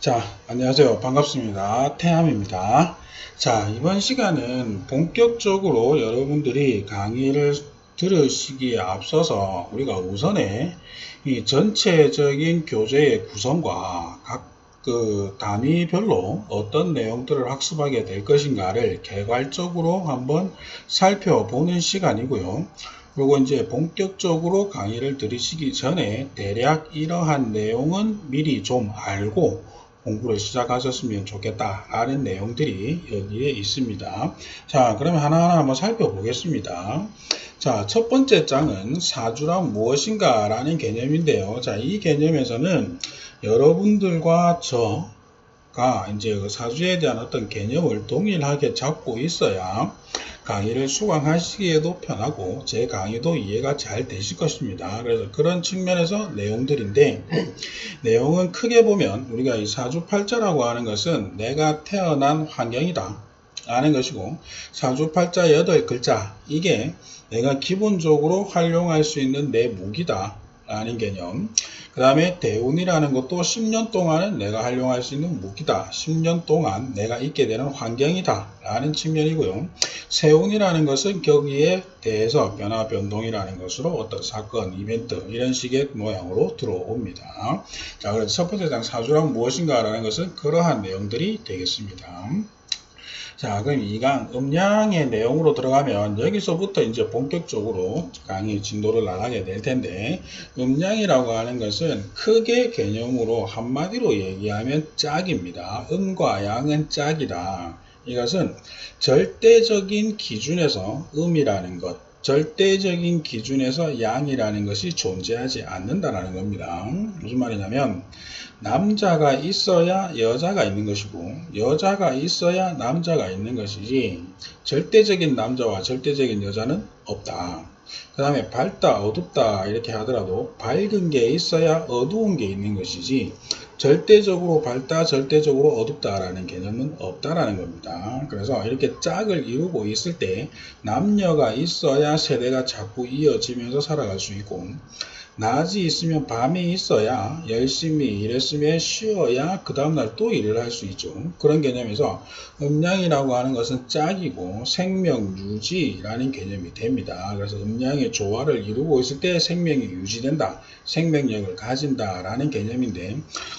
자, 안녕하세요. 반갑습니다. 태함입니다. 자, 이번 시간은 본격적으로 여러분들이 강의를 들으시기에 앞서서 우리가 우선에 이 전체적인 교재의 구성과 각 그 단위별로 어떤 내용들을 학습하게 될 것인가를 개괄적으로 한번 살펴보는 시간이고요. 그리고 이제 본격적으로 강의를 들으시기 전에 대략 이러한 내용은 미리 좀 알고 공부를 시작하셨으면 좋겠다라는 내용들이 여기에 있습니다. 자, 그러면 하나하나 한번 살펴보겠습니다. 자, 첫 번째 장은 사주란 무엇인가 라는 개념인데요. 자, 이 개념에서는 여러분들과 저가 이제 그 사주에 대한 어떤 개념을 동일하게 잡고 있어야 강의를 수강하시기에도 편하고 제 강의도 이해가 잘 되실 것입니다. 그래서 그런 측면에서 내용들인데 내용은 크게 보면 우리가 이 사주팔자라고 하는 것은 내가 태어난 환경이다 라는 것이고, 사주팔자 8글자 이게 내가 기본적으로 활용할 수 있는 내 무기다 라는 개념. 그 다음에 대운이라는 것도 10년 동안은 내가 활용할 수 있는 무기다. 10년 동안 내가 있게 되는 환경이다 라는 측면이고요. 세운이라는 것은 거기에 대해서 변화 변동이라는 것으로 어떤 사건, 이벤트 이런 식의 모양으로 들어옵니다. 자, 그래서 첫 번째 장 사주란 무엇인가 라는 것은 그러한 내용들이 되겠습니다. 자, 그럼 2강 음양의 내용으로 들어가면 여기서부터 이제 본격적으로 강의 진도를 나가게 될 텐데, 음양이라고 하는 것은 크게 개념으로 한마디로 얘기하면 짝입니다. 음과 양은 짝이다. 이것은 절대적인 기준에서 음이라는 것, 절대적인 기준에서 양이라는 것이 존재하지 않는다라는 겁니다. 무슨 말이냐면 남자가 있어야 여자가 있는 것이고 여자가 있어야 남자가 있는 것이지 절대적인 남자와 절대적인 여자는 없다. 그 다음에 밝다 어둡다 이렇게 하더라도 밝은 게 있어야 어두운 게 있는 것이지 절대적으로 밝다 절대적으로 어둡다라는 개념은 없다라는 겁니다. 그래서 이렇게 짝을 이루고 있을 때 남녀가 있어야 세대가 자꾸 이어지면서 살아갈 수 있고, 낮이 있으면 밤이 있어야 열심히 일했으면 쉬어야 그 다음날 또 일을 할 수 있죠. 그런 개념에서 음양이라고 하는 것은 짝이고 생명 유지라는 개념이 됩니다. 그래서 음양의 조화를 이루고 있을 때 생명이 유지된다, 생명력을 가진다 라는 개념인데,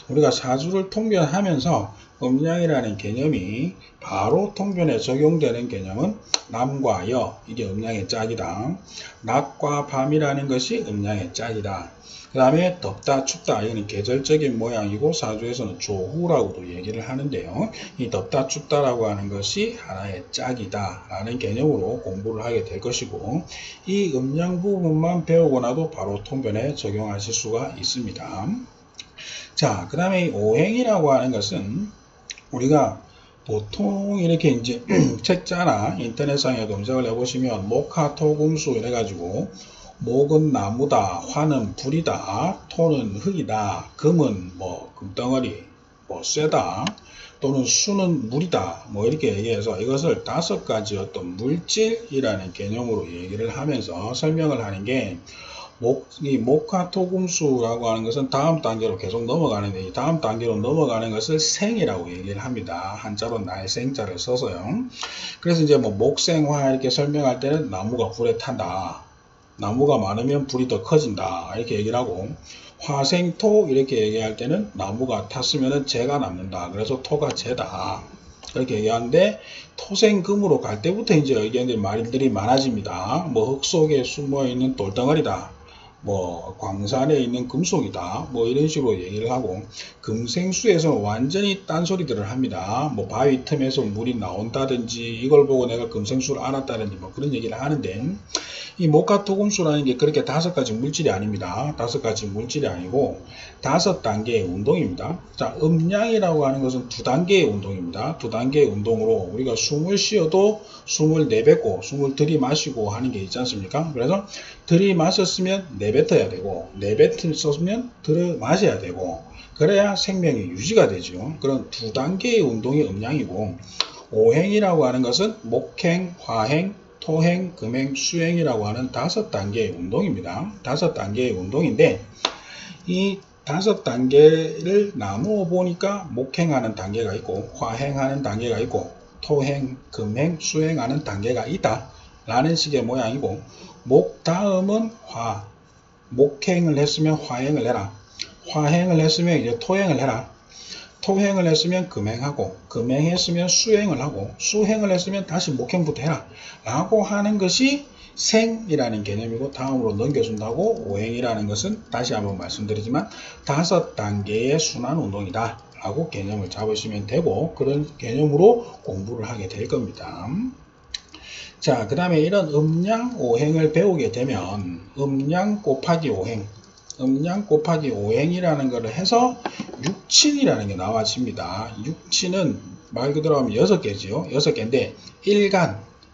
우리가 사주를 통변하면서 음양이라는 개념이 바로 통변에 적용되는 개념은 남과 여, 이게 음양의 짝이다. 낮과 밤이라는 것이 음양의 짝이다. 그 다음에 덥다 춥다 이거는 계절적인 모양이고 사주에서는 조후라고도 얘기를 하는데요. 이 덥다 춥다라고 하는 것이 하나의 짝이다 라는 개념으로 공부를 하게 될 것이고, 이 음양 부분만 배우고 나도 바로 통변에 적용하실 수가 있습니다. 자, 그 다음에 이 오행이라고 하는 것은 우리가 보통 이렇게 이제 책자나 인터넷상에 검색을 해보시면 목화토금수 이래가지고 목은 나무다, 화는 불이다, 토는 흙이다, 금은 뭐 금덩어리, 뭐 쇠다, 또는 수는 물이다, 뭐 이렇게 얘기해서 이것을 5가지 어떤 물질이라는 개념으로 얘기를 하면서 설명을 하는 게, 이 목화토금수라고 하는 것은 다음 단계로 계속 넘어가는데, 이 다음 단계로 넘어가는 것을 생이라고 얘기를 합니다. 한자로 날생자를 써서요. 그래서 이제 뭐 목생화 이렇게 설명할 때는 나무가 불에 탄다, 나무가 많으면 불이 더 커진다 이렇게 얘기를 하고, 화생토 이렇게 얘기할 때는 나무가 탔으면 재가 남는다, 그래서 토가 재다 이렇게 얘기하는데, 토생금으로 갈 때부터 이제 의견들이 말들이 많아집니다. 뭐 흙 속에 숨어 있는 돌덩어리다, 뭐 광산에 있는 금속이다, 뭐 이런 식으로 얘기를 하고, 금생수에서는 완전히 딴소리들을 합니다. 뭐 바위 틈에서 물이 나온다든지 이걸 보고 내가 금생수를 알았다든지 뭐 그런 얘기를 하는데, 이 목화토금수라는 게 그렇게 5가지 물질이 아닙니다. 5가지 물질이 아니고 5단계의 운동입니다. 자, 음양이라고 하는 것은 2단계의 운동입니다. 2단계의 운동으로 우리가 숨을 쉬어도 숨을 내뱉고 숨을 들이마시고 하는 게 있지 않습니까? 그래서 들이마셨으면 내뱉어야 되고 내뱉었으면 들이마셔야 되고, 그래야 생명이 유지가 되죠. 그런 2단계의 운동이 음양이고, 오행이라고 하는 것은 목행, 화행, 토행, 금행, 수행이라고 하는 5단계의 운동입니다. 5단계의 운동인데, 이 다섯 단계를 나누어 보니까 목행하는 단계가 있고 화행하는 단계가 있고 토행, 금행, 수행하는 단계가 있다 라는 식의 모양이고 목 다음은 화, 목행을 했으면 화행을 해라. 화행을 했으면 이제 토행을 해라. 토행을 했으면 금행하고 금행했으면 수행을 하고 수행을 했으면 다시 목행부터 해라 라고 하는 것이 생이라는 개념이고 다음으로 넘겨준다고 오행이라는 것은 다시 한번 말씀드리지만 다섯 단계의 순환 운동이다 라고 개념을 잡으시면 되고 그런 개념으로 공부를 하게 될 겁니다. 자, 그 다음에 이런 음양 오행을 배우게 되면 음양 곱하기 오행 음양 곱하기 오행이라는 것을 해서 육친이라는 게 나와집니다. 육친은 말 그대로 하면 6개지요. 6개인데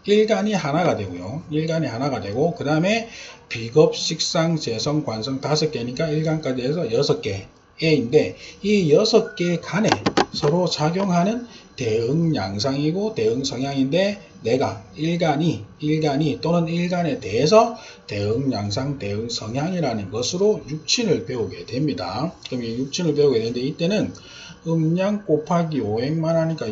일간이 하나가 되고요. 일간이 하나가 되고 그 다음에 비겁, 식상, 재성, 관성 5개니까 일간까지 해서 6개인데 이 6개 간에 서로 작용하는 대응 양상이고 대응 성향인데 내가 일간이 또는 일간에 대해서 대응 양상, 대응 성향이라는 것으로 육친을 배우게 됩니다. 그럼 이 육친을 배우게 되는데 이때는 음양 곱하기 오행만 하니까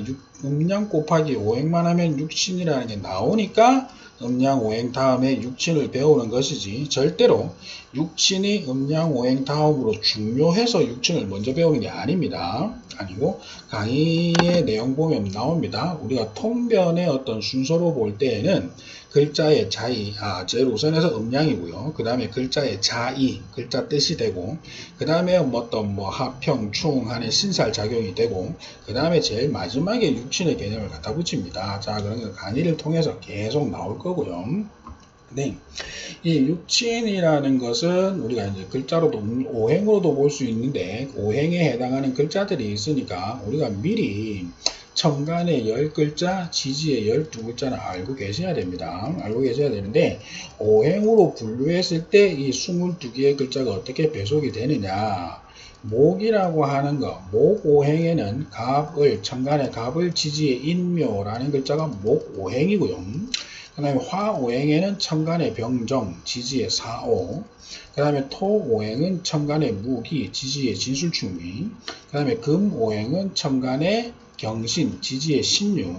음양 곱하기 오행만 하면 육친이라는 게 나오니까 음양 오행 다음에 육친을 배우는 것이지 절대로 육친이 음양 오행 다음으로 중요해서 육친을 먼저 배우는 게 아닙니다. 아니고 강의의 내용 보면 나옵니다. 우리가 통변의 어떤 순서로 볼 때에는 글자의 자이, 제일 우선에서 음양이고요. 그 다음에 글자의 자이, 글자 뜻이 되고, 그 다음에 어떤 하평, 충, 한의 신살 작용이 되고, 그 다음에 제일 마지막에 육친의 개념을 갖다 붙입니다. 자, 그러면 강의를 통해서 계속 나올 거고요. 네. 이 육친이라는 것은 우리가 이제 글자로도 오행으로도 볼 수 있는데 오행에 해당하는 글자들이 있으니까 우리가 미리 천간의 10글자, 지지의 12글자는 알고 계셔야 됩니다. 알고 계셔야 되는데 오행으로 분류했을 때 이 22개의 글자가 어떻게 배속이 되느냐 목이라고 하는 거, 목오행에는 갑을, 천간의 갑을, 지지의 인묘라는 글자가 목오행이고요. 그 다음에 화오행에는 천간의 병정, 지지의 사오, 그 다음에 토오행은 천간의 무기, 지지의 진술충미, 그 다음에 금오행은 천간의 경신, 지지의 신유,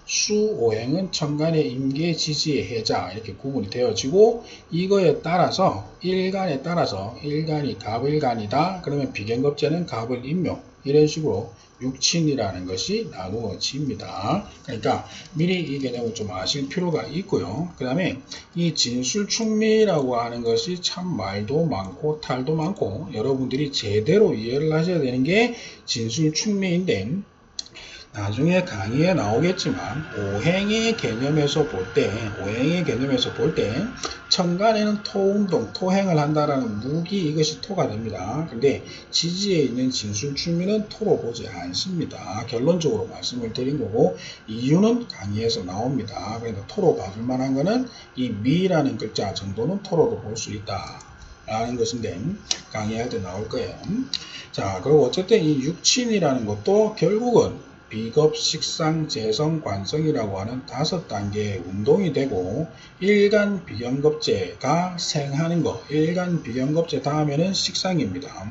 수오행은 천간의 임계, 지지의 해자 이렇게 구분이 되어지고 이거에 따라서 일간에 따라서 일간이 갑을간이다 그러면 비견겁제는 갑을 인묘 이런 식으로 육친이라는 것이 나누어집니다. 그러니까 미리 이 개념을 좀 아실 필요가 있고요. 그 다음에 이 진술충미라고 하는 것이 참 말도 많고 탈도 많고 여러분들이 제대로 이해를 하셔야 되는 게 진술충미인데 나중에 강의에 나오겠지만 오행의 개념에서 볼 때 천간에는 토운동, 토행을 한다라는 무기 이것이 토가 됩니다. 근데 지지에 있는 진술충미는 토로 보지 않습니다. 결론적으로 말씀을 드린 거고 이유는 강의에서 나옵니다. 그러니까 토로 봐줄 만한 거는 이 미라는 글자 정도는 토로도 볼 수 있다. 라는 것인데 강의할 때 나올 거예요. 자, 그리고 어쨌든 이 육친이라는 것도 결국은 비겁, 식상, 재성, 관성이라고 하는 5단계의 운동이 되고 일간 비견겁제가 생하는 거 일간 비견겁제 다음에는 식상입니다.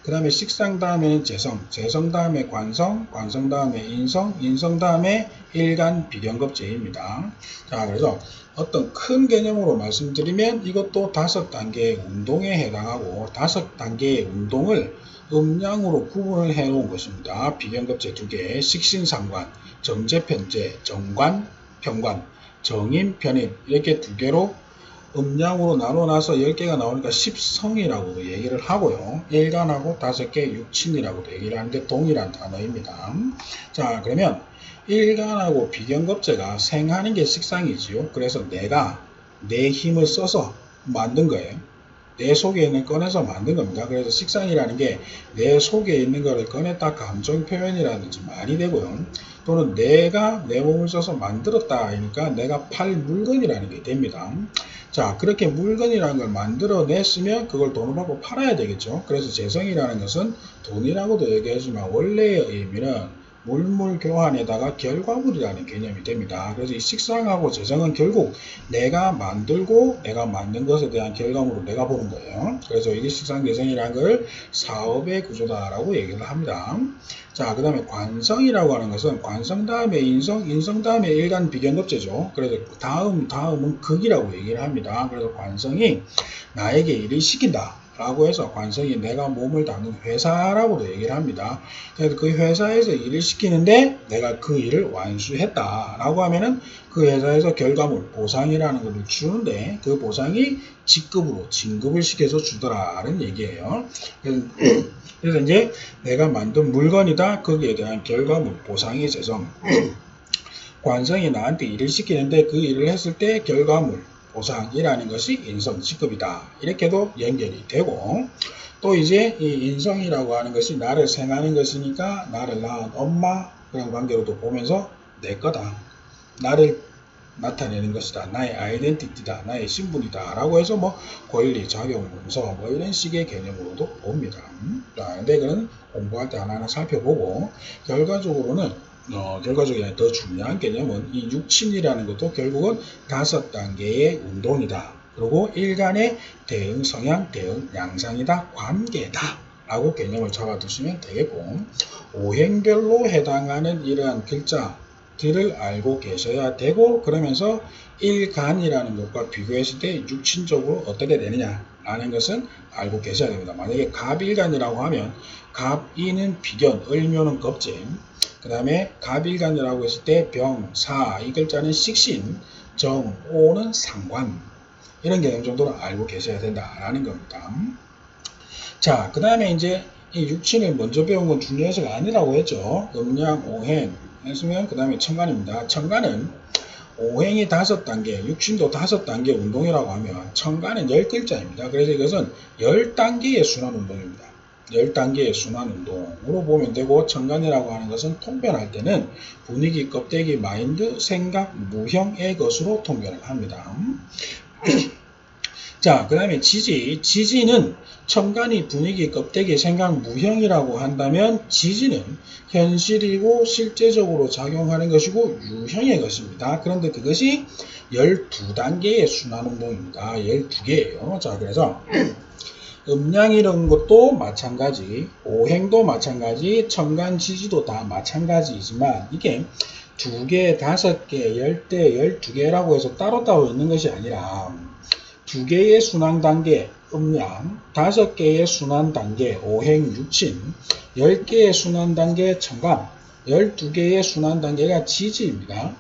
그 다음에 식상 다음에는 재성, 재성 다음에 관성, 관성 다음에 인성, 인성 다음에 일간 비견겁제입니다. 자, 그래서 어떤 큰 개념으로 말씀드리면 이것도 5단계의 운동에 해당하고 5단계의 운동을 음양으로 구분을 해 놓은 것입니다. 비견겁제 2개, 식신상관, 정제편제, 정관, 편관, 정임, 편임 이렇게 2개로 음양으로 나눠놔서 10개가 나오니까 10성이라고도 얘기를 하고요. 일간하고 5개 육친이라고도 얘기를 하는데 동일한 단어입니다. 자, 그러면 일간하고 비견겁제가 생하는 게 식상이지요. 그래서 내가 내 힘을 써서 만든 거예요. 내 속에 있는 꺼내서 만든 겁니다. 그래서 식상이라는 게 내 속에 있는 거를 꺼냈다 감정 표현이라든지 많이 되고요. 또는 내가 내 몸을 써서 만들었다 하니까 내가 팔 물건이라는 게 됩니다. 자, 그렇게 물건이라는 걸 만들어냈으면 그걸 돈을 받고 팔아야 되겠죠. 그래서 재성이라는 것은 돈이라고도 얘기하지만 원래의 의미는 물물 교환에다가 결과물이라는 개념이 됩니다. 그래서 이 식상하고 재성은 결국 내가 만들고 내가 만든 것에 대한 결과물을 내가 보는 거예요. 그래서 이게 식상재성이라는 걸 사업의 구조다라고 얘기를 합니다. 자, 그 다음에 관성이라고 하는 것은 관성 다음에 인성, 인성 다음에 일간 비견급제죠. 그래서 다음은 극이라고 얘기를 합니다. 그래서 관성이 나에게 일을 시킨다. 라고 해서 관성이 내가 몸을 담는 회사라고도 얘기를 합니다. 그래서 그 회사에서 일을 시키는데 내가 그 일을 완수했다 라고 하면은 그 회사에서 결과물, 보상이라는 것을 주는데 그 보상이 직급으로 진급을 시켜서 주더라는 얘기예요. 그래서 이제 내가 만든 물건이다. 거기에 대한 결과물, 보상의 재성. 관성이 나한테 일을 시키는데 그 일을 했을 때 결과물, 보상이라는 것이 인성, 직급이다. 이렇게도 연결이 되고 또 이제 이 인성이라고 하는 것이 나를 생하는 것이니까 나를 낳은 엄마 그런 관계로도 보면서 내 거다. 나를 나타내는 것이다. 나의 아이덴티티다. 나의 신분이다. 라고 해서 뭐 권리, 자격, 문서 뭐 이런 식의 개념으로도 봅니다. 자, 근데 그건 공부할 때 하나하나 살펴보고 결과적으로는 결과적으로 더 중요한 개념은 이 육친이라는 것도 결국은 5단계의 운동이다. 그리고 일간의 대응 성향, 대응 양상이다. 관계다. 라고 개념을 잡아두시면 되겠고 오행별로 해당하는 이러한 글자들을 알고 계셔야 되고 그러면서 일간이라는 것과 비교했을 때 육친적으로 어떻게 되느냐 라는 것은 알고 계셔야 됩니다. 만약에 갑일간이라고 하면 갑이는 비견, 을묘는 겁재 그 다음에 갑일간이라고 했을 때 병, 사, 이 글자는 식신, 정, 오는 상관 이런 개념 정도는 알고 계셔야 된다라는 겁니다. 자, 그 다음에 이제 이 육친을 먼저 배운 건 중요해서가 아니라고 했죠. 음양, 오행 했으면 그 다음에 천간입니다. 천간은 오행이 5단계, 육친도 5단계 운동이라고 하면 천간은 10글자입니다. 그래서 이것은 10단계의 순환운동입니다. 10단계의 순환운동으로 보면 되고 천간이라고 하는 것은 통변할 때는 분위기, 껍데기, 마인드, 생각, 무형의 것으로 통변을 합니다. 자, 그 다음에 지지는 천간이 분위기, 껍데기, 생각, 무형이라고 한다면 지지는 현실이고 실제적으로 작용하는 것이고 유형의 것입니다. 그런데 그것이 12단계의 순환운동입니다. 12개예요. 자, 그래서 음양 이런 것도 마찬가지, 오행도 마찬가지, 천간 지지도 다 마찬가지이지만 이게 2개, 5개, 10대, 12개라고 해서 따로따로 있는 것이 아니라 2개의 순환단계 음양, 5개의 순환단계 오행 육친, 10개의 순환단계 천간, 12개의 순환단계가 지지입니다.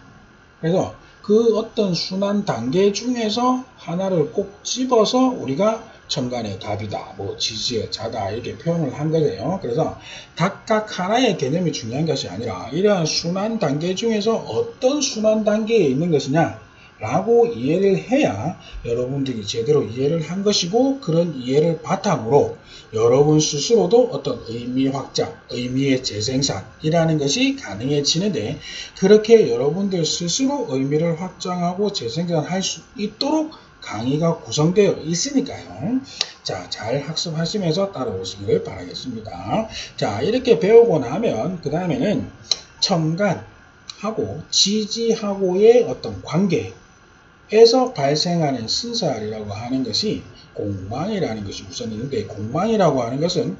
그래서 그 어떤 순환단계 중에서 하나를 꼭 집어서 우리가 천간의 갑이다, 뭐 지지의 자다 이렇게 표현을 한 거예요. 그래서 각각 하나의 개념이 중요한 것이 아니라 이러한 순환 단계 중에서 어떤 순환 단계에 있는 것이냐 라고 이해를 해야 여러분들이 제대로 이해를 한 것이고 그런 이해를 바탕으로 여러분 스스로도 어떤 의미 확장, 의미의 재생산이라는 것이 가능해지는데 그렇게 여러분들 스스로 의미를 확장하고 재생산할 수 있도록 강의가 구성되어 있으니까요. 자, 잘 학습하시면서 따라오시길 바라겠습니다. 자, 이렇게 배우고 나면 그 다음에는 천간하고 지지하고의 어떤 관계에서 발생하는 순살이라고 하는 것이 공망이라는 것이 우선 있는데 공망이라고 하는 것은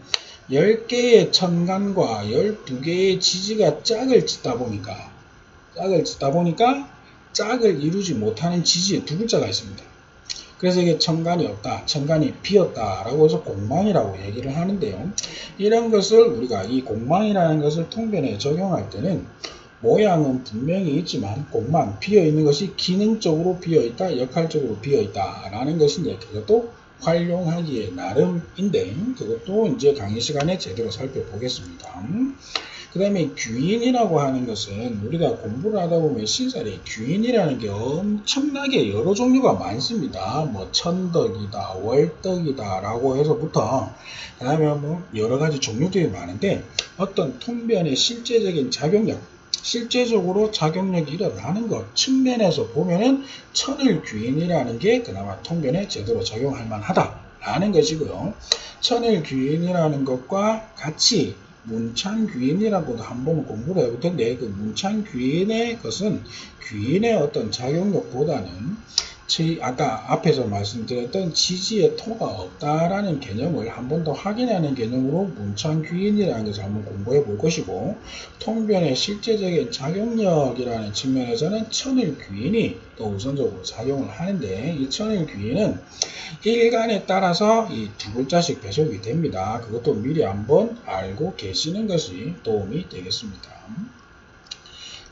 10개의 천간과 12개의 지지가 짝을 짓다 보니까 짝을 이루지 못하는 지지의 2글자가 있습니다. 그래서 이게 천간이 없다, 천간이 비었다 라고 해서 공망이라고 얘기를 하는데요. 이런 것을 우리가 이 공망이라는 것을 통변에 적용할 때는 모양은 분명히 있지만 공망, 비어있는 것이 기능적으로 비어있다, 역할적으로 비어있다 라는 것이 이제 그것도 활용하기에 나름인데 그것도 이제 강의 시간에 제대로 살펴보겠습니다. 그 다음에 귀인이라고 하는 것은 우리가 공부를 하다 보면 신살이 귀인이라는 게 엄청나게 여러 종류가 많습니다. 뭐 천덕이다, 월덕이다 라고 해서부터 그 다음에 뭐 여러 가지 종류들이 많은데 어떤 통변의 실제적인 작용력, 실제적으로 작용력이 일어나는 것 측면에서 보면은 천을귀인이라는 게 그나마 통변에 제대로 작용할 만하다 라는 것이고요. 천을귀인이라는 것과 같이 문창귀인이라고도 한번 공부를 해볼 텐데 그 문창귀인의 것은 귀인의 어떤 작용력보다는 아까 앞에서 말씀드렸던 지지의 토가 없다라는 개념을 한 번 더 확인하는 개념으로 문창귀인이라는 것을 한번 공부해 볼 것이고, 통변의 실제적인 작용력이라는 측면에서는 천을귀인이 또 우선적으로 작용을 하는데, 이 천을귀인은 일간에 따라서 이 두 글자씩 배속이 됩니다. 그것도 미리 한번 알고 계시는 것이 도움이 되겠습니다.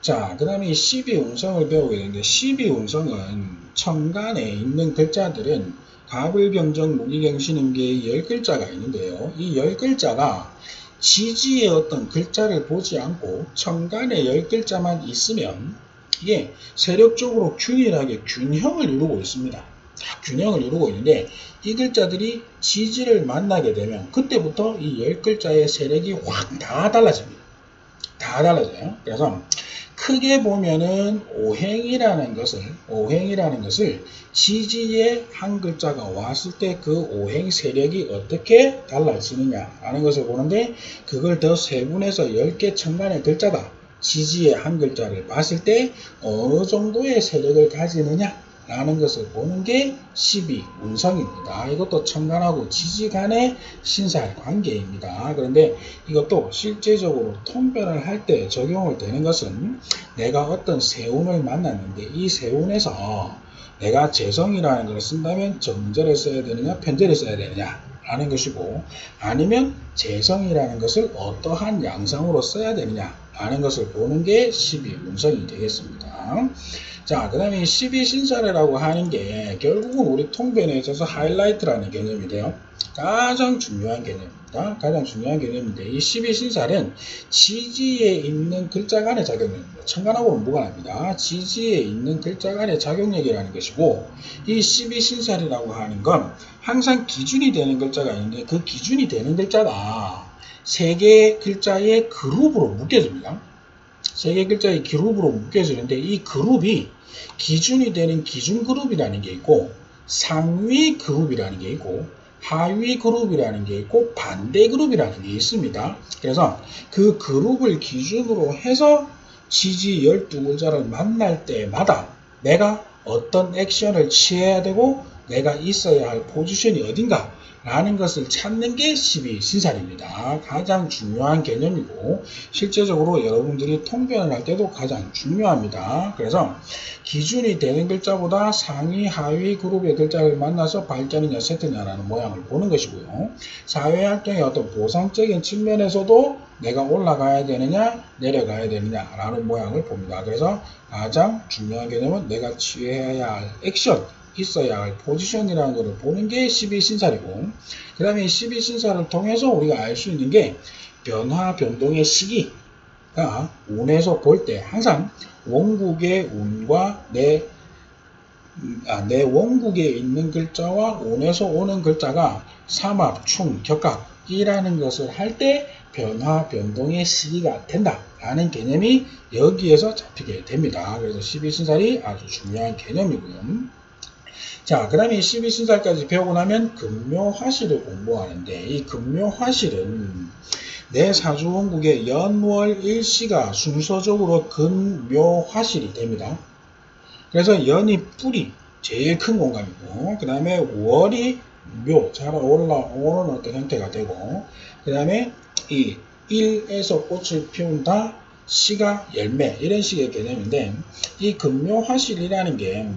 자, 그 다음에 12운성을 배우게 되는데, 12운성은 천간에 있는 글자들은 갑을병정 무기경신임계의 10글자가 있는데요. 이 10글자가 지지의 어떤 글자를 보지 않고 천간에 10글자만 있으면 이게 세력적으로 균일하게 균형을 이루고 있습니다. 균형을 이루고 있는데, 이 글자들이 지지를 만나게 되면 그때부터 이 10글자의 세력이 확 다 달라집니다. 다 달라져요. 그래서 크게 보면은 오행이라는 것을 지지의 한 글자가 왔을 때 그 오행 세력이 어떻게 달라지느냐 라는 것을 보는데, 그걸 더 세분해서 10개 천간의 글자가 지지의 한 글자를 봤을 때 어느 정도의 세력을 가지느냐 라는 것을 보는 게 12운성입니다. 이것도 천간하고 지지 간의 신살 관계입니다. 그런데 이것도 실제적으로 통변을 할 때 적용을 되는 것은, 내가 어떤 세운을 만났는데 이 세운에서 내가 재성이라는 걸 쓴다면 정제를 써야 되느냐 편제를 써야 되느냐 라는 것이고, 아니면 재성이라는 것을 어떠한 양상으로 써야 되느냐 라는 것을 보는 게 12운성이 되겠습니다. 자, 그 다음에 12신사례라고 하는 게 결국은 우리 통변에 있어서 하이라이트라는 개념인데요. 가장 중요한 개념입니다. 가장 중요한 개념인데, 이 12신살은 지지에 있는 글자 간의 작용력입니다. 천간하고는 무관합니다. 지지에 있는 글자 간의 작용력이라는 것이고, 이 12신살이라고 하는 건 항상 기준이 되는 글자가 있는데, 그 기준이 되는 글자가 3개의 글자의 그룹으로 묶여집니다. 3개 글자의 그룹으로 묶여지는데, 이 그룹이 기준이 되는 기준 그룹이라는 게 있고, 상위 그룹이라는 게 있고, 하위 그룹이라는 게 있고, 반대 그룹이라는 게 있습니다. 그래서 그 그룹을 기준으로 해서 지지 12글자를 만날 때마다 내가 어떤 액션을 취해야 되고 내가 있어야 할 포지션이 어딘가 라는 것을 찾는 게 12신살입니다. 가장 중요한 개념이고 실제적으로 여러분들이 통변을 할 때도 가장 중요합니다. 그래서 기준이 되는 글자보다 상위 하위 그룹의 글자를 만나서 발전이냐 세트냐라는 모양을 보는 것이고요. 사회활동의 어떤 보상적인 측면에서도 내가 올라가야 되느냐 내려가야 되느냐 라는 모양을 봅니다. 그래서 가장 중요한 개념은 내가 취해야 할 액션, 있어야 할 포지션이라는 것을 보는 게 12신살이고, 그 다음에 12신살을 통해서 우리가 알 수 있는 게 변화, 변동의 시기가 운에서 볼 때 항상 원국의 운과 내 원국에 있는 글자와 운에서 오는 글자가 삼합, 충, 격각이라는 것을 할 때 변화, 변동의 시기가 된다 라는 개념이 여기에서 잡히게 됩니다. 그래서 12신살이 아주 중요한 개념이고요. 자, 그 다음에 12신살까지 배우고 나면 금묘화실을 공부하는데, 이 금묘화실은 내 사주원국의 연월 일시가 순서적으로 금묘화실이 됩니다. 그래서 연이 뿔이 제일 큰 공간이고, 그 다음에 월이 묘, 자라 올라오는 어떤 형태가 되고, 그 다음에 이 일에서 꽃을 피운다, 시가 열매, 이런 식의 개념인데, 이 금묘화실이라는 게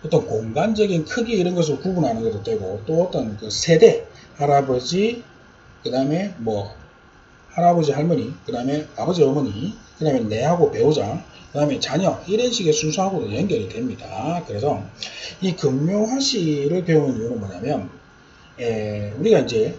어떤 공간적인 크기 이런 것을 구분하는 것도 되고, 또 어떤 그 세대, 할아버지, 그 다음에 뭐 할아버지 할머니, 그 다음에 아버지 어머니, 그 다음에 내하고 배우자, 그 다음에 자녀, 이런 식의 순서하고도 연결이 됩니다. 그래서 이 금묘화실을 배우는 이유는 뭐냐면, 우리가 이제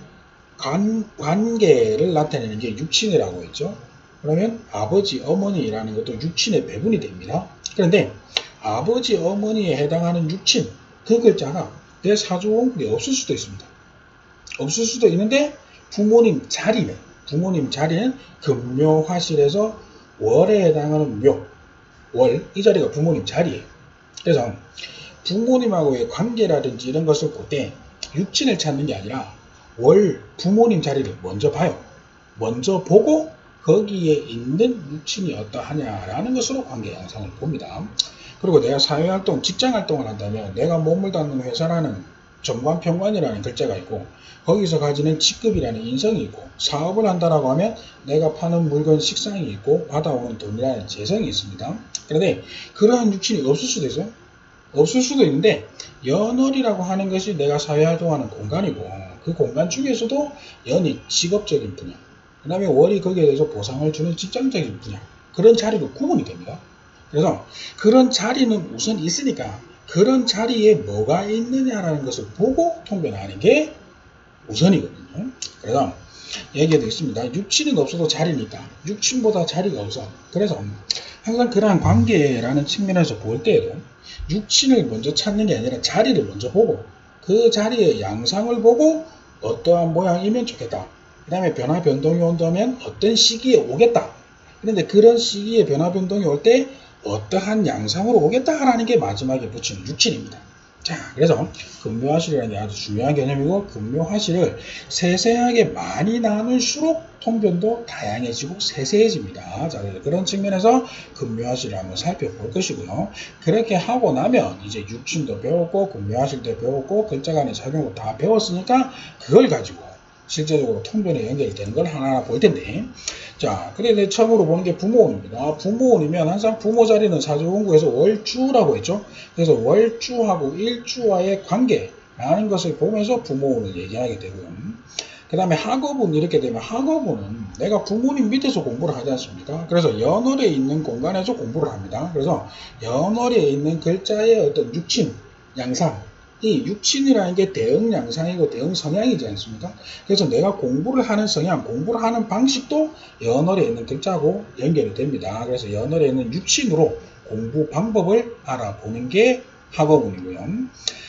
관계를 나타내는 게 육친이라고 했죠. 그러면 아버지 어머니라는 것도 육친의 배분이 됩니다. 그런데 아버지 어머니에 해당하는 육친, 그 글자가 내 사주원국에 없을 수도 있습니다. 없을 수도 있는데 부모님 자리는 금묘화실에서 월에 해당하는 묘, 월, 이 자리가 부모님 자리예요. 그래서 부모님하고의 관계라든지 이런 것을 볼 때 육친을 찾는 게 아니라 월 부모님 자리를 먼저 봐요. 먼저 보고 거기에 있는 육친이 어떠하냐라는 것으로 관계 양상을 봅니다. 그리고 내가 사회활동, 직장활동을 한다면 내가 몸을 닫는 회사라는 정관평관이라는 글자가 있고 거기서 가지는 직급이라는 인성이 있고 사업을 한다라고 하면 내가 파는 물건 식상이 있고 받아오는 돈이라는 재성이 있습니다. 그런데 그러한 육친이 없을 수도 있어요. 없을 수도 있는데 연월이라고 하는 것이 내가 사회활동하는 공간이고 그 공간 중에서도 연이 직업적인 분야 그 다음에 월이 거기에 대해서 보상을 주는 직장적인 분야 그런 자리로 구분이 됩니다. 그래서 그런 자리는 우선 있으니까 그런 자리에 뭐가 있느냐라는 것을 보고 통변하는 게 우선이거든요. 그래서 얘기가 있습니다. 육친은 없어도 자리니까 육친보다 자리가 우선. 그래서 항상 그러한 관계라는 측면에서 볼 때에도 육친을 먼저 찾는 게 아니라 자리를 먼저 보고 그 자리의 양상을 보고 어떠한 모양이면 좋겠다. 그 다음에 변화 변동이 온다면 어떤 시기에 오겠다. 그런데 그런 시기에 변화 변동이 올 때 어떠한 양상으로 오겠다라는 게 마지막에 붙이는 육친입니다. 자, 그래서 근묘화실이라는 게 아주 중요한 개념이고 근묘화실을 세세하게 많이 나눌수록 통변도 다양해지고 세세해집니다. 자, 그런 측면에서 근묘화실을 한번 살펴볼 것이고요. 그렇게 하고 나면 이제 육친도 배웠고 근묘화실도 배웠고 글자 간의 작용도 다 배웠으니까 그걸 가지고 실제적으로 통변에 연결이 되는 걸 하나하나 볼 텐데 자, 그래 처음으로 보는 게 부모운입니다. 부모운이면 항상 부모 자리는 사주원구에서 월주라고 했죠. 그래서 월주하고 일주와의 관계라는 것을 보면서 부모운을 얘기하게 되고요. 그 다음에 학업운 이렇게 되면 학업운은 내가 부모님 밑에서 공부를 하지 않습니까? 그래서 연월에 있는 공간에서 공부를 합니다. 그래서 연월에 있는 글자의 어떤 육친, 양상 이 육친이라는 게 대응 양상이고 대응 성향이지 않습니까? 그래서 내가 공부를 하는 성향, 공부를 하는 방식도 연월에 있는 글자하고 연결이 됩니다. 그래서 연월에 있는 육친으로 공부 방법을 알아보는 게 학업운이고요.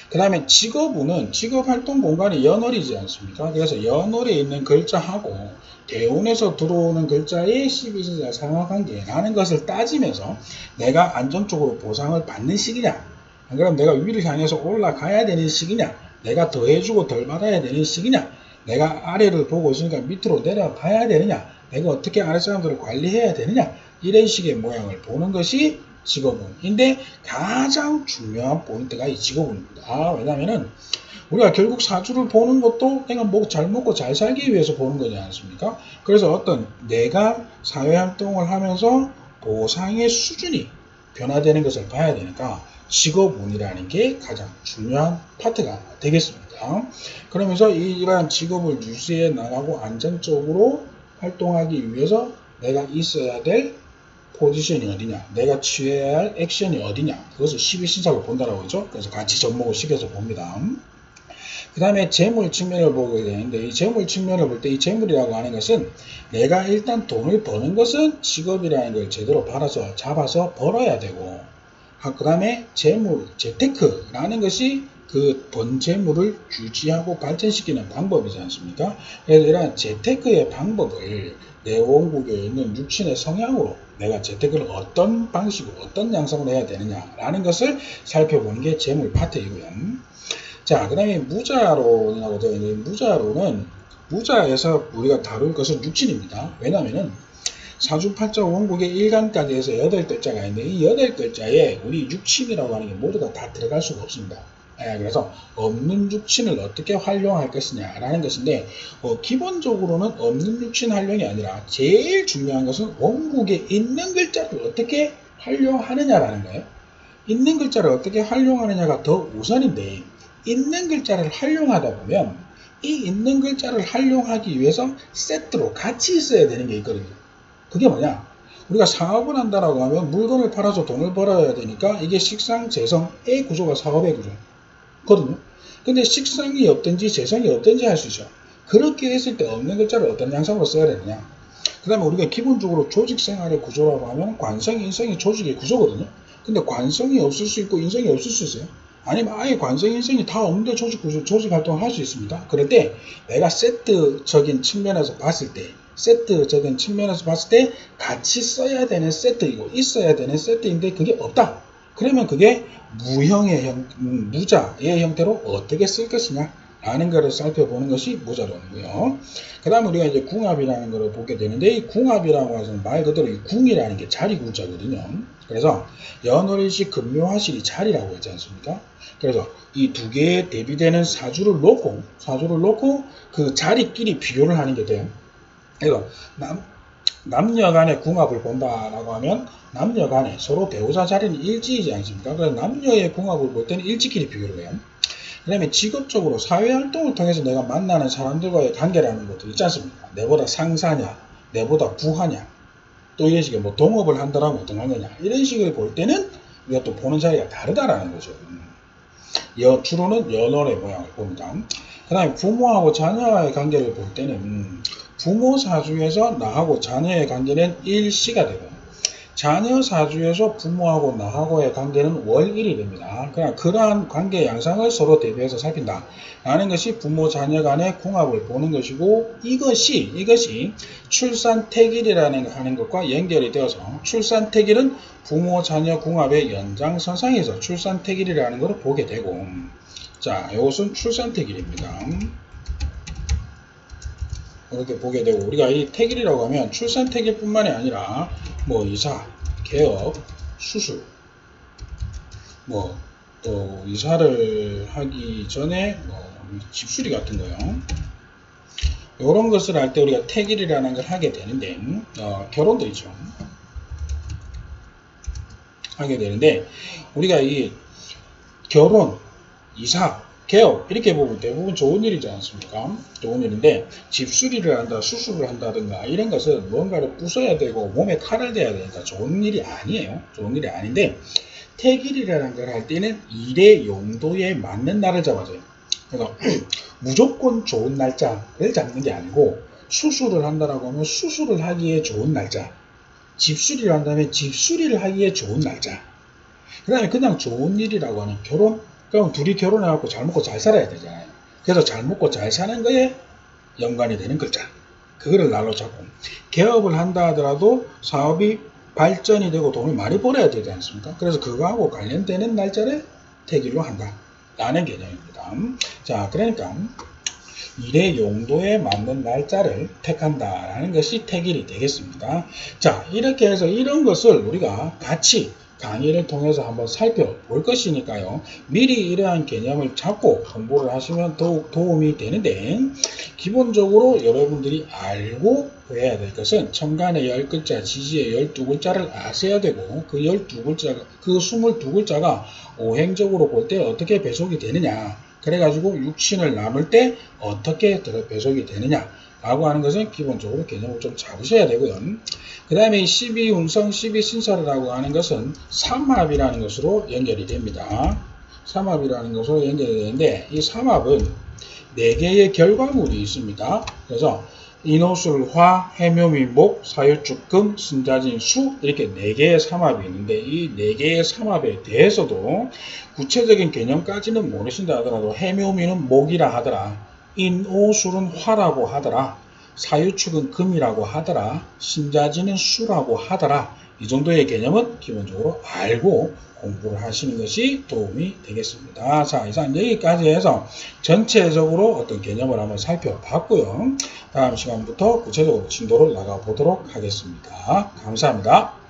그 다음에 직업운은 직업활동 공간이 연월이지 않습니까? 그래서 연월에 있는 글자하고 대운에서 들어오는 글자의 12진자 상하관계라는 것을 따지면서 내가 안정적으로 보상을 받는 시기냐 그럼 내가 위를 향해서 올라가야 되는 시기냐 내가 더해주고 덜 받아야 되는 시기냐 내가 아래를 보고 있으니까 밑으로 내려가야 되느냐 내가 어떻게 아랫사람들을 관리해야 되느냐 이런 식의 모양을 보는 것이 직업운인데 가장 중요한 포인트가 이 직업운입니다. 왜냐하면 우리가 결국 사주를 보는 것도 내가 잘 먹고 잘 살기 위해서 보는 거지 않습니까? 그래서 어떤 내가 사회활동을 하면서 보상의 수준이 변화되는 것을 봐야 되니까 직업운이라는 게 가장 중요한 파트가 되겠습니다. 그러면서 이러한 직업을 유지해 나가고 안정적으로 활동하기 위해서 내가 있어야 될 포지션이 어디냐, 내가 취해야 할 액션이 어디냐, 그것을 12신사로 본다라고 하죠. 그래서 같이 접목을 시켜서 봅니다. 그 다음에 재물 측면을 보게 되는데 이 재물 측면을 볼 때 이 재물이라고 하는 것은 내가 일단 돈을 버는 것은 직업이라는 걸 제대로 잡아서 벌어야 되고 그 다음에 재물, 재테크라는 것이 그 번 재물을 유지하고 발전시키는 방법이지 않습니까? 그래서 이러한 재테크의 방법을 내 원국에 있는 육신의 성향으로 내가 재테크를 어떤 방식으로 어떤 양상으로 해야 되느냐라는 것을 살펴보는 게 재물 파트이고요. 자, 그 다음에 무자론이라고 되어 있는 무자론은 무자에서 우리가 다룰 것은 육신입니다. 왜냐하면은 사주팔자 원국의 1간까지 해서 8글자가 있는데 이 8글자에 우리 육친이라고 하는 게 모두가 다 들어갈 수가 없습니다. 그래서 없는 육친을 어떻게 활용할 것이냐라는 것인데 기본적으로는 없는 육친 활용이 아니라 제일 중요한 것은 원국에 있는 글자를 어떻게 활용하느냐라는 거예요. 있는 글자를 어떻게 활용하느냐가 더 우선인데 있는 글자를 활용하다 보면 이 있는 글자를 활용하기 위해서 세트로 같이 있어야 되는 게 있거든요. 그게 뭐냐? 우리가 사업을 한다라고 하면 물건을 팔아서 돈을 벌어야 되니까 이게 식상, 재성, A 구조가 사업의 구조거든요. 근데 식상이 없든지 재성이 없든지 할 수 있죠. 그렇게 했을 때 없는 글자를 어떤 양상으로 써야 되느냐? 그 다음에 우리가 기본적으로 조직생활의 구조라고 하면 관성, 인성이 조직의 구조거든요. 근데 관성이 없을 수 있고 인성이 없을 수 있어요. 아니면 아예 관성, 인성이 다 없는데 조직 활동을 할 수 있습니다. 그럴 때 내가 세트적인 측면에서 봤을 때 같이 써야 되는 세트이고 있어야 되는 세트인데 그게 없다. 그러면 그게 무형의 무자의 형태로 어떻게 쓸 것이냐 라는 것을 살펴보는 것이 모자르고요. 그 다음에 우리가 이제 궁합이라는 것을 보게 되는데, 이 궁합이라고 해서 말 그대로 이 궁이라는 게 자리 구자거든요. 그래서 연월일시 금묘화실이 자리라고 했지 않습니까? 그래서 이 두 개에 대비되는 사주를 놓고 그 자리끼리 비교를 하는 게 돼요. 그래서 남녀 간의 궁합을 본다라고 하면 남녀 간에 서로 배우자 자리는 일치이지 않습니까? 그래서 남녀의 궁합을 볼 때는 일치끼리 비교를 해요. 그 다음에 직업적으로 사회활동을 통해서 내가 만나는 사람들과의 관계라는 것도 있지 않습니까? 내보다 상사냐, 내보다 부하냐, 또 이런 식의 뭐 동업을 한다라면 어떤 거냐, 이런 식을 볼 때는 우리가 또 보는 자리가 다르다라는 거죠. 주로는 연월의 모양을 봅니다. 그 다음에 부모하고 자녀와의 관계를 볼 때는 부모 사주에서 나하고 자녀의 관계는 일시가 되고, 자녀 사주에서 부모하고 나하고의 관계는 월일이 됩니다. 그러나 그러한 관계 양상을 서로 대비해서 살핀다 라는 것이 부모 자녀 간의 궁합을 보는 것이고, 이것이 출산택일이라는 하는 것과 연결이 되어서, 출산택일은 부모 자녀 궁합의 연장선상에서 출산택일이라는 것을 보게 되고, 자, 이것은 출산택일입니다. 이렇게 보게 되고, 우리가 이 택일이라고 하면 출산택일 뿐만이 아니라 뭐 이사, 개업, 수술, 뭐 또 이사를 하기 전에 뭐 집수리 같은 거요. 이런 것을 할 때 우리가 택일이라는 걸 하게 되는데, 결혼도 있죠. 하게 되는데, 우리가 이 결혼, 이사, 개업 이렇게 보면 대부분 좋은 일이지 않습니까? 좋은 일인데, 집수리를 한다, 수술을 한다든가 이런 것은 뭔가를 부숴야 되고 몸에 칼을 대야 되니까 좋은 일이 아니에요. 좋은 일이 아닌데, 택일이라는 걸 할 때는 일의 용도에 맞는 날을 잡아줘요. 그래서 무조건 좋은 날짜를 잡는 게 아니고, 수술을 한다라고 하면 수술을 하기에 좋은 날짜, 집수리를 한다면 집수리를 하기에 좋은 날짜, 그 다음에 그냥 좋은 일이라고 하는 결혼, 그럼 둘이 결혼해갖고 잘 먹고 잘 살아야 되잖아요. 그래서 잘 먹고 잘 사는 거에 연관이 되는 글자, 그거를 날로 잡고, 개업을 한다 하더라도 사업이 발전이 되고 돈을 많이 벌어야 되지 않습니까? 그래서 그거하고 관련되는 날짜를 택일로 한다 라는 개념입니다. 자, 그러니까 일의 용도에 맞는 날짜를 택한다 라는 것이 택일이 되겠습니다. 자, 이렇게 해서 이런 것을 우리가 같이 강의를 통해서 한번 살펴볼 것이니까요. 미리 이러한 개념을 잡고 공부를 하시면 더욱 도움이 되는데, 기본적으로 여러분들이 알고 해야 될 것은 천간의 10글자, 지지의 12글자를 아셔야 되고, 그 12글자가, 그 22글자가 오행적으로 볼 때 어떻게 배속이 되느냐, 그래가지고 육신을 나눌 때 어떻게 배속이 되느냐 라고 하는 것은 기본적으로 개념을 좀 잡으셔야 되고요. 그 다음에 12운성, 12신설이라고 하는 것은 삼합이라는 것으로 연결이 됩니다. 삼합이라는 것으로 연결이 되는데, 이 삼합은 4개의 결과물이 있습니다. 그래서 인호술, 화, 해묘미, 목, 사유축금, 신자진, 수, 이렇게 4개의 삼합이 있는데, 이 4개의 삼합에 대해서도 구체적인 개념까지는 모르신다 하더라도 해묘미는 목이라 하더라, 인호술은 화라고 하더라, 사유축은 금이라고 하더라, 신자진은 수라고 하더라, 이 정도의 개념은 기본적으로 알고 공부를 하시는 것이 도움이 되겠습니다. 자, 이상 여기까지 해서 전체적으로 어떤 개념을 한번 살펴봤고요. 다음 시간부터 구체적으로 진도를 나가 보도록 하겠습니다. 감사합니다.